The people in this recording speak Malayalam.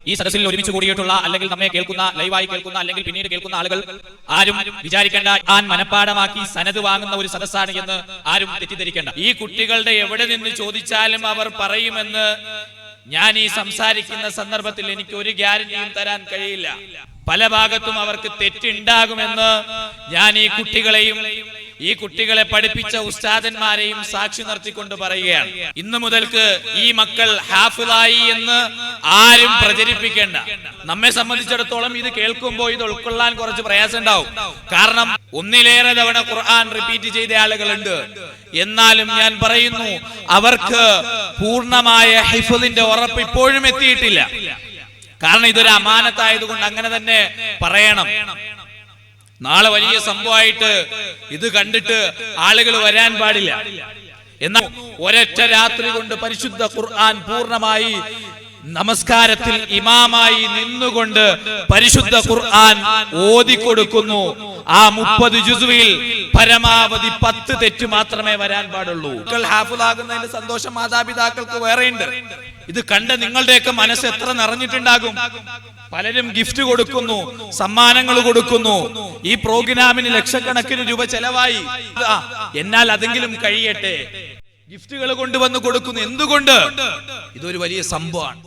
ഈ സദസ്സിൽ ഒരുമിച്ച് കൂടിയിട്ടുള്ള അല്ലെങ്കിൽ നമ്മെ കേൾക്കുന്ന, ലൈവായി കേൾക്കുന്ന അല്ലെങ്കിൽ പിന്നീട് കേൾക്കുന്ന ആളുകൾ ആരും വിചാരിക്കേണ്ട ഞാൻ മനഃപ്പാഠമാക്കി സനത് വാങ്ങുന്ന ഒരു സദസ്സാണ് എന്ന് ആരും തെറ്റിദ്ധരിക്കേണ്ട. ഈ കുട്ടികളുടെ എവിടെ നിന്ന് ചോദിച്ചാലും അവർ പറയുമെന്ന് ഞാൻ ഈ സംസാരിക്കുന്ന സന്ദർഭത്തിൽ എനിക്ക് ഒരു ഗ്യാരണ്ടിയും തരാൻ കഴിയില്ല. പല ഭാഗത്തും അവർക്ക് തെറ്റുണ്ടാകുമെന്ന് ഞാൻ ഈ കുട്ടികളെ പഠിപ്പിച്ച ഉസ്താദന്മാരെയും സാക്ഷി നിർത്തിക്കൊണ്ട് പറയുകയാണ്. ഇന്നു മുതൽക്ക് ഈ മക്കൾ ഹാഫിളായി എന്ന് ആരും പ്രചരിപ്പിക്കേണ്ട. നമ്മെ സംബന്ധിച്ചിടത്തോളം ഇത് കേൾക്കുമ്പോൾ ഇത് ഉൾക്കൊള്ളാൻ കുറച്ച് പ്രയാസം ഉണ്ടാവും. കാരണം ഒന്നിലേറെ തവണ ഖുർആൻ റിപ്പീറ്റ് ചെയ്ത ആളുകളുണ്ട്. എന്നാലും ഞാൻ പറയുന്നു, അവർക്ക് പൂർണ്ണമായ ഹിഫ്ളിന്റെ ഉറപ്പ് ഇപ്പോഴും എത്തിയിട്ടില്ല. കാരണം ഇതൊരു അമാനത്തായതുകൊണ്ട് അങ്ങനെ തന്നെ പറയണം. നാളെ വലിയ സംഭവമായിട്ട് ഇത് കണ്ടിട്ട് ആളുകൾ വരാൻ പാടില്ല. എന്നാൽ ഒരൊറ്റ രാത്രി കൊണ്ട് പരിശുദ്ധ ഖുർആൻ പൂർണ്ണമായി നമസ്കാരത്തിൽ ഇമാമായി നിന്നുകൊണ്ട് പരിശുദ്ധ ഖുർആൻ ഓതിക്കൊടുക്കുന്നു. ആ 30 ജുസുവിൽ പരമാവധി 10 തെറ്റ് മാത്രമേ വരാൻ പാടുള്ളൂ. ഹാഫിളാകുന്നതിന്റെ സന്തോഷം മാതാപിതാക്കൾക്ക് വേറെയുണ്ട്. ഇത് കണ്ട് നിങ്ങളുടെയൊക്കെ മനസ്സ് എത്ര നിറഞ്ഞിട്ടുണ്ടാകും. പലരും ഗിഫ്റ്റ് കൊടുക്കുന്നു, സമ്മാനങ്ങൾ കൊടുക്കുന്നു. ഈ പ്രോഗ്രാമിന് ലക്ഷക്കണക്കിന് രൂപ ചെലവായി. എന്നാൽ അതെങ്കിലും കഴിയട്ടെ. ഗിഫ്റ്റുകൾ കൊണ്ടുവന്ന് കൊടുക്കുന്നു. എന്തുകൊണ്ട്? ഇതൊരു വലിയ സംഭവമാണ്.